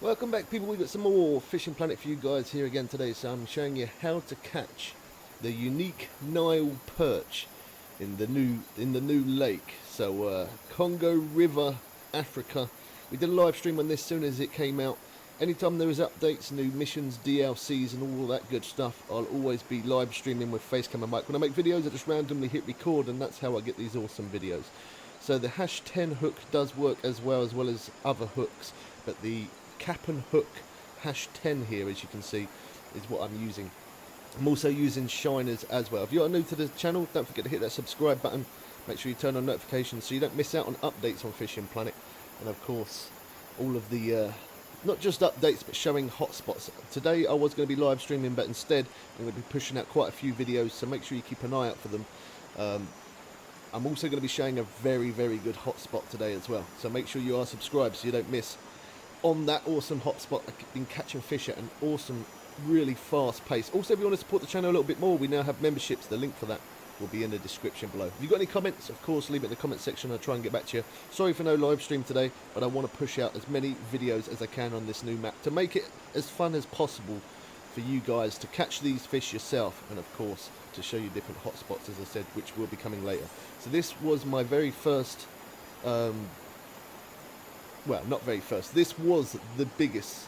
Welcome back, people. We've got some more Fishing Planet for you guys here again today. So I'm showing you how to catch the Unique Nile Perch in the new lake. So Congo River, Africa. We did a live stream on this as soon as it came out. Anytime there is updates, new missions, DLCs and all that good stuff, I'll always be live streaming with Facecam and mic. When I make videos, I just randomly hit record, and that's how I get these awesome videos. So the #10 hook does work as well as other hooks, but the cap and hook #10 here, as you can see, is what I'm using. I'm also using shiners as well. If you are new to the channel, don't forget to hit that subscribe button. Make sure you turn on notifications so you don't miss out on updates on Fishing Planet, and of course all of the not just updates but showing hotspots. Today I was going to be live streaming, but instead I'm going to be pushing out quite a few videos, so make sure you keep an eye out for them. I'm also going to be showing a very good hotspot today as well, so make sure you are subscribed so you don't miss on that awesome hotspot. I've been catching fish at an awesome, really fast pace. Also, if you want to support the channel a little bit more, we now have memberships. The link for that will be in the description below. If you've got any comments, of course, leave it in the comment section. I'll try and get back to you. Sorry for no live stream today, but I want to push out as many videos as I can on this new map to make it as fun as possible for you guys to catch these fish yourself, and of course to show you different hotspots, as I said, which will be coming later. So this was my very first well, not very first, this was the biggest,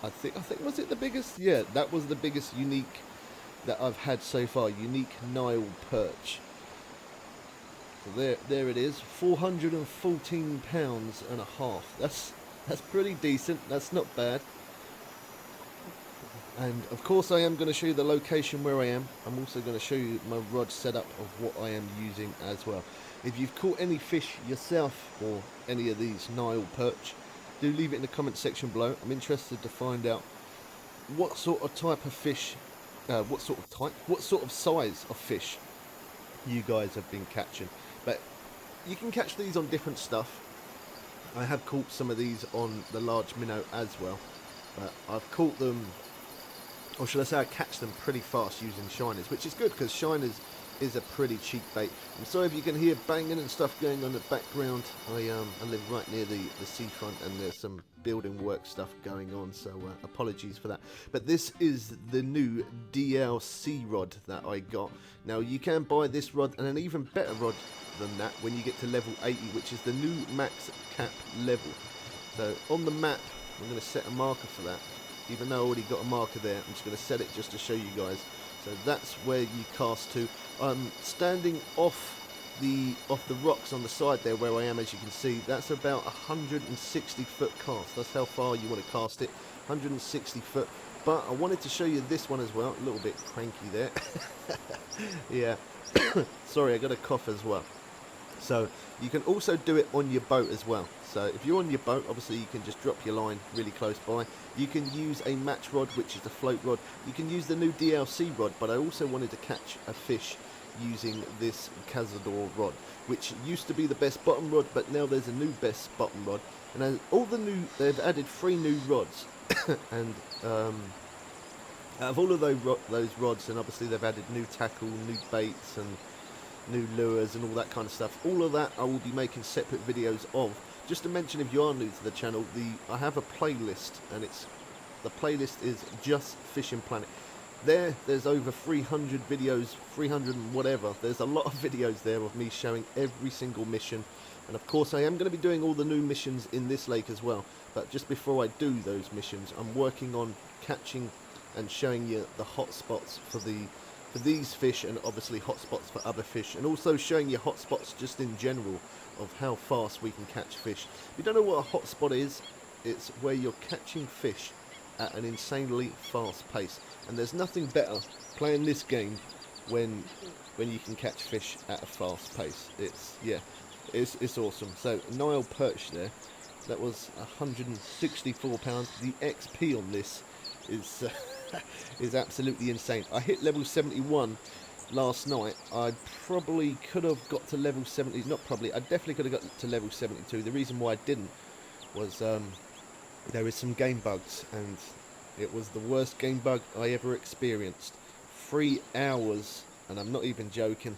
I think was it the biggest? Yeah, that was the biggest unique that I've had so far. Unique Nile Perch. So there it is, 414 pounds and a half. That's pretty decent. That's not bad. And of course I am going to show you the location where I am. I'm also going to show you my rod setup of what I am using as well. If you've caught any fish yourself or any of these Nile Perch, do leave it in the comment section below. I'm interested to find out what sort of type of fish, what sort of size of fish you guys have been catching. But you can catch these on different stuff. I have caught some of these on the large minnow as well, but I've caught them, or should I say I catch them pretty fast using shiners, which is good because shiners is a pretty cheap bait. I'm sorry if you can hear banging and stuff going on in the background. I live right near the seafront, and there's some building work stuff going on, so apologies for that. But this is the new DLC rod that I got. Now you can buy this rod and an even better rod than that when you get to level 80, which is the new max cap level. So on the map, I'm going to set a marker for that. Even though I already got a marker there, I'm just going to set it just to show you guys. So that's where you cast to. I'm standing off the rocks on the side there where I am, as you can see. That's about 160 foot cast. That's how far you want to cast it, 160 foot. But I wanted to show you this one as well. A little bit cranky there. Yeah. Sorry, I got a cough as well. So you can also do it on your boat as well. So if you're on your boat, obviously you can just drop your line really close by. You can use a match rod, which is the float rod. You can use the new DLC rod, but I also wanted to catch a fish using this Cazador rod, which used to be the best bottom rod, but now there's a new best bottom rod. And they've added 3 new rods. And out of all of those rods, and obviously they've added new tackle, new baits, and new lures and all that kind of stuff. All of that I will be making separate videos of. Just to mention, if you are new to the channel, I have a playlist, and the playlist is just Fishing Planet. There's over 300 videos, 300 and whatever. There's a lot of videos there of me showing every single mission. And of course I am going to be doing all the new missions in this lake as well. But just before I do those missions, I'm working on catching and showing you the hot spots for these fish, and obviously hotspots for other fish, and also showing you hotspots just in general of how fast we can catch fish. If you don't know what a hotspot is, it's where you're catching fish at an insanely fast pace, and there's nothing better playing this game when you can catch fish at a fast pace. It's awesome. So Nile Perch there, that was 164 pounds. The XP on this is is absolutely insane. I hit level 71 last night. I probably could have got to level 70, not probably, I definitely could have got to level 72. The reason why I didn't was there is some game bugs, and it was the worst game bug I ever experienced. 3 hours, and I'm not even joking.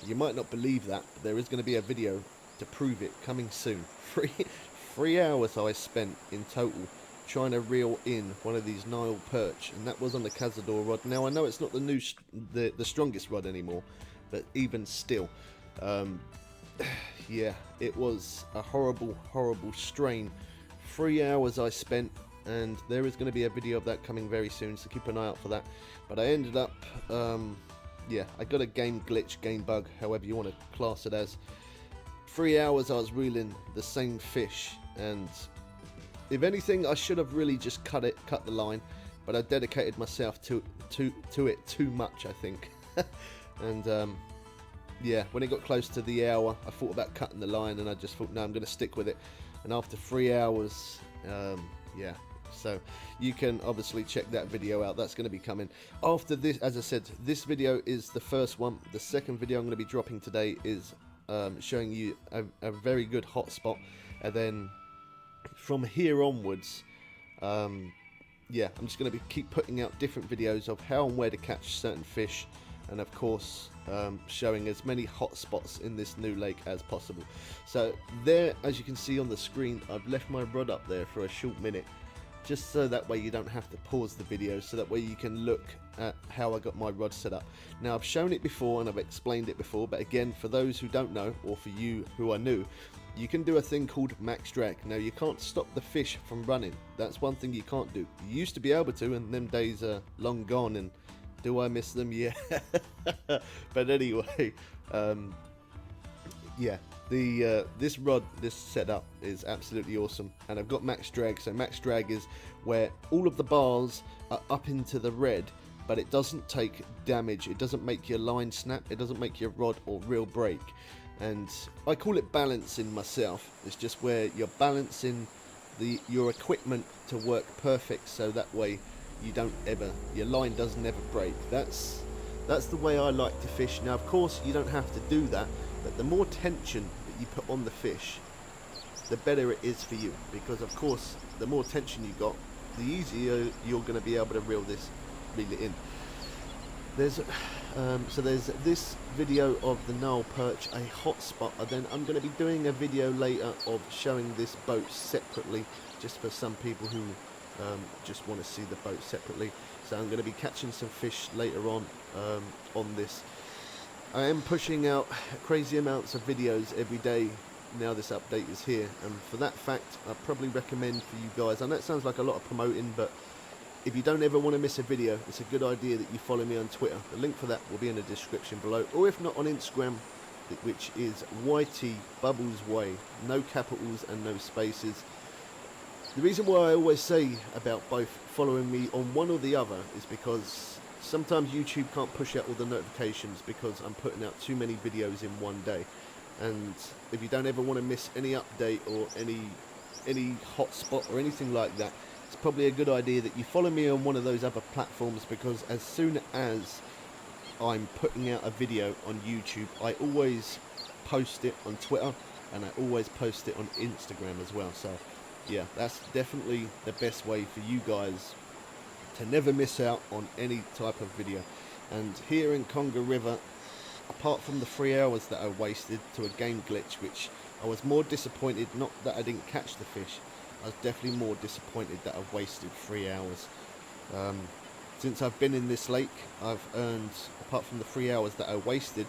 You might not believe that, but there is going to be a video to prove it coming soon. 3 hours I spent in total trying to reel in one of these Nile perch, and that was on the Cazador rod. Now I know it's not the strongest rod anymore, but even still, yeah, it was a horrible strain. 3 hours I spent, and there is going to be a video of that coming very soon, so keep an eye out for that. But I ended up, yeah, I got a game glitch, game bug, however you want to class it as. 3 hours I was reeling the same fish, and if anything, I should have really just cut the line, but I dedicated myself to it too much, I think. And yeah, when it got close to the hour, I thought about cutting the line, and I just thought, no, I'm going to stick with it. And after 3 hours, yeah, so you can obviously check that video out. That's going to be coming after this. As I said, this video is the first one. The second video I'm going to be dropping today is showing you a very good hot spot, and then from here onwards, yeah, I'm just going to keep putting out different videos of how and where to catch certain fish, and of course showing as many hot spots in this new lake as possible. So there, as you can see on the screen, I've left my rod up there for a short minute, just so that way you don't have to pause the video, so that way you can look at how I got my rod set up. Now, I've shown it before and I've explained it before, but again, for those who don't know, or for you who are new, you can do a thing called max drag. Now, you can't stop the fish from running. That's one thing you can't do. You used to be able to, and them days are long gone, and do I miss them? Yeah. But anyway, yeah, this rod, this setup is absolutely awesome, and I've got max drag. So max drag is where all of the bars are up into the red, but it doesn't take damage. It doesn't make your line snap. It doesn't make your rod or reel break. And I call it balancing myself. It's just where you're balancing your equipment to work perfect, so that way you don't ever, your line does never break. That's the way I like to fish. Now, of course, you don't have to do that, but the more tension that you put on the fish, the better it is for you, because of course the more tension you got, the easier you're going to be able to reel it in. So there's this video of the Nile perch, a hot spot, and then I'm going to be doing a video later of showing this boat separately, just for some people who just want to see the boat separately. So I'm going to be catching some fish later on this. I am pushing out crazy amounts of videos every day now this update is here, and for that fact I probably recommend for you guys, I know it sounds like a lot of promoting, but if you don't ever want to miss a video, it's a good idea that you follow me on Twitter. The link for that will be in the description below, or if not, on Instagram, which is YT Bubbles Way, no capitals and no spaces. The reason why I always say about both following me on one or the other is because sometimes YouTube can't push out all the notifications because I'm putting out too many videos in one day. And if you don't ever want to miss any update or any hot spot or anything like that, it's probably a good idea that you follow me on one of those other platforms, because as soon as I'm putting out a video on YouTube, I always post it on Twitter, and I always post it on Instagram as well. So yeah, that's definitely the best way for you guys to never miss out on any type of video. And here in Congo River, apart from the 3 hours that I wasted to a game glitch, which I was more disappointed, not that I didn't catch the fish, I was definitely more disappointed that I've wasted 3 hours. Since I've been in this lake, I've earned, apart from the 3 hours that I wasted,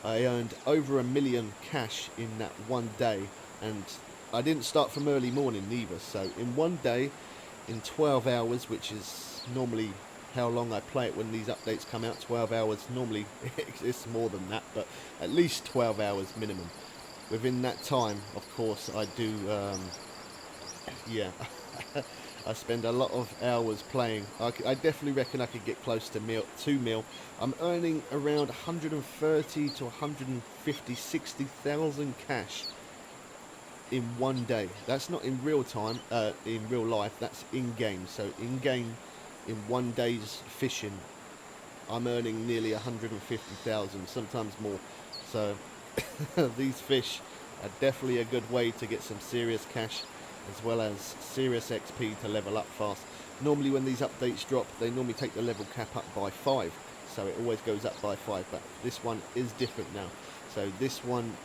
I earned over $1 million cash in that one day, and I didn't start from early morning either. So in one day, in 12 hours, which is normally how long I play it when these updates come out, 12 hours, normally it's more than that, but at least 12 hours minimum. Within that time, of course, I do, yeah, I spend a lot of hours playing. I definitely reckon I could get close to 2 mil. I'm earning around 130 to 150, 60,000 cash in one day. That's not in real time, in real life, that's in game. So in game, in one day's fishing, I'm earning nearly 150,000, sometimes more. So these fish are definitely a good way to get some serious cash, as well as serious XP to level up fast. Normally when these updates drop, they normally take the level cap up by 5, so it always goes up by 5, but this one is different now. So this one,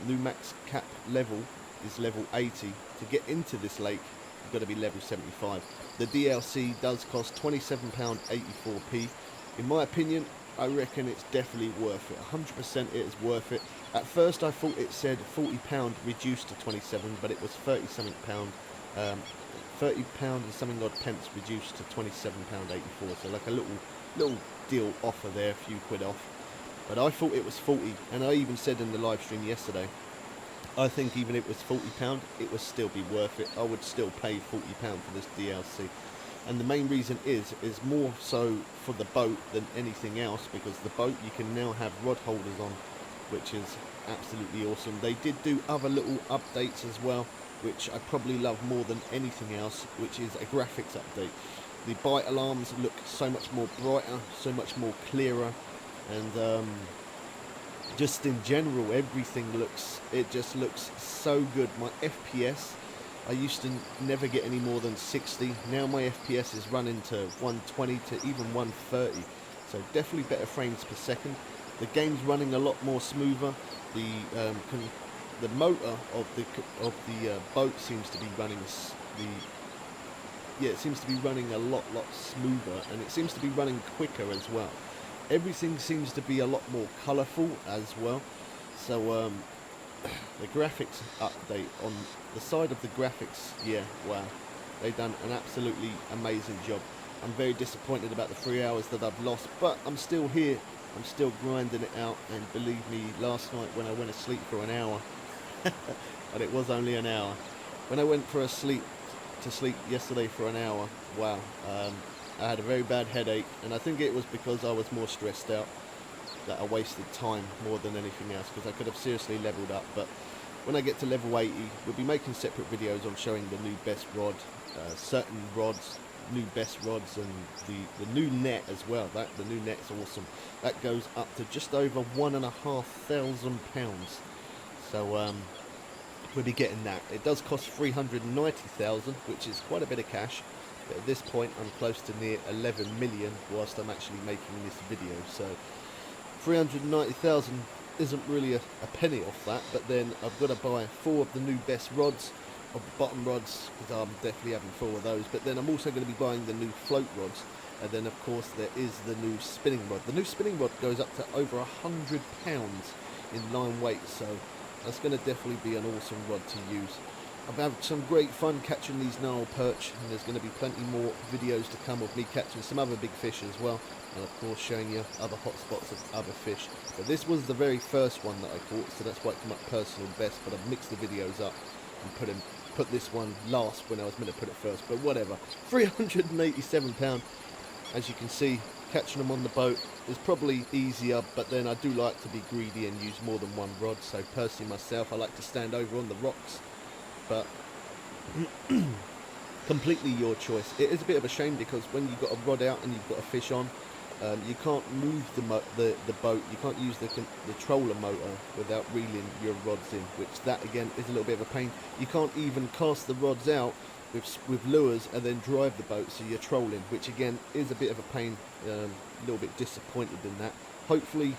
new max cap level is level 80. To get into this lake, you've got to be level 75. The DLC does cost £27.84p. In my opinion, I reckon it's definitely worth it. 100% it is worth it. At first I thought it said £40 reduced to 27, but it was 30 something pound, £30 and something odd pence reduced to £27.84. So like a little deal offer there, a few quid off. But I thought it was 40, and I even said in the live stream yesterday, I think even if it was £40, it would still be worth it. I would still pay £40 for this DLC. And the main reason is more so for the boat than anything else, because the boat you can now have rod holders on, which is absolutely awesome. They did do other little updates as well, which I probably love more than anything else, which is a graphics update. The bite alarms look so much more brighter, so much more clearer, and just in general everything just looks so good. My FPS, I used to never get any more than 60. Now my FPS is running to 120 to even 130. So definitely better frames per second. The game's running a lot more smoother. The motor of the boat seems to be running it seems to be running a lot smoother, and it seems to be running quicker as well. Everything seems to be a lot more colourful as well. So the graphics update on the side of the graphics, yeah, wow, they've done an absolutely amazing job. I'm very disappointed about the 3 hours that I've lost, but I'm still here, I'm still grinding it out. And believe me, last night when I went to sleep for an hour, and it was only an hour, when I went to sleep yesterday for an hour, wow, I had a very bad headache, and I think it was because I was more stressed out, that I wasted time more than anything else, because I could have seriously leveled up. But when I get to level 80, we'll be making separate videos on showing the new best rod, certain rods, new best rods, and the new net as well. The new net's awesome. That goes up to just over £1,500. So we'll be getting that. It does cost 390,000, which is quite a bit of cash. But at this point, I'm close to near 11 million whilst I'm actually making this video. So 390,000 isn't really a penny off that. But then I've got to buy 4 of the new best rods, of the bottom rods, because I'm definitely having 4 of those. But then I'm also going to be buying the new float rods. And then of course there is the new spinning rod. The new spinning rod goes up to over £100 in line weight. So that's going to definitely be an awesome rod to use. I've had some great fun catching these Nile perch, and there's going to be plenty more videos to come of me catching some other big fish as well, and of course showing you other hotspots of other fish. But this was the very first one that I caught, so that's why it came up personal best, but I've mixed the videos up and put this one last when I was meant to put it first, but whatever. £387, as you can see, catching them on the boat is probably easier, but then I do like to be greedy and use more than one rod. So personally myself, I like to stand over on the rocks, but completely your choice. It is a bit of a shame, because when you've got a rod out and you've got a fish on, you can't move the boat, you can't use the troller motor without reeling your rods in, which that again is a little bit of a pain. You can't even cast the rods out with lures and then drive the boat, so you're trolling, which again is a bit of a pain. A little bit disappointed in that. Hopefully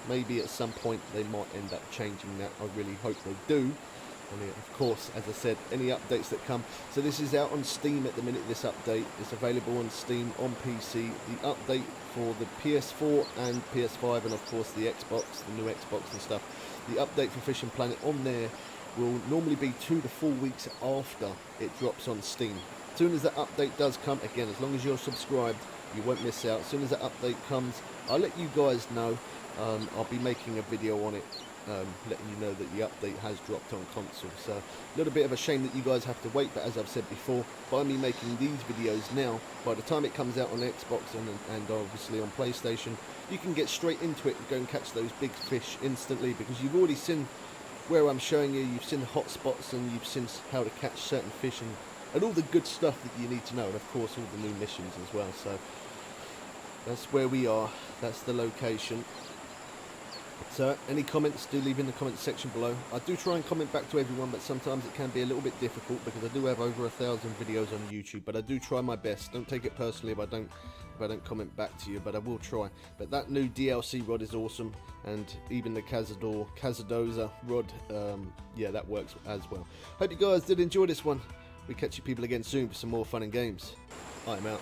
maybe at some point they might end up changing that. I really hope they do. And of course, as I said, any updates that come. So this is out on Steam at the minute, this update. It's available on Steam, on PC. The update for the PS4 and PS5, and of course the Xbox, the new Xbox and stuff. The update for Fishing Planet on there will normally be 2 to 4 weeks after it drops on Steam. As soon as that update does come, again, as long as you're subscribed, you won't miss out. As soon as that update comes, I'll let you guys know. I'll be making a video on it, letting you know that the update has dropped on console. So a little bit of a shame that you guys have to wait, but as I've said before, by me making these videos now, by the time it comes out on Xbox and obviously on PlayStation, you can get straight into it and go and catch those big fish instantly, because you've already seen where I'm showing you, you've seen the hot spots, and you've seen how to catch certain fish, and all the good stuff that you need to know, and of course all the new missions as well. So that's where we are, that's the location. So any comments, do leave in the comment section below. I do try and comment back to everyone, but sometimes it can be a little bit difficult, because I do have over 1,000 videos on YouTube, but I do try my best. Don't take it personally if I don't comment back to you, but I will try. But that new DLC rod is awesome, and even the Cazadoza rod, yeah, that works as well. Hope you guys did enjoy this one. We catch you people again soon for some more fun and games. I'm out.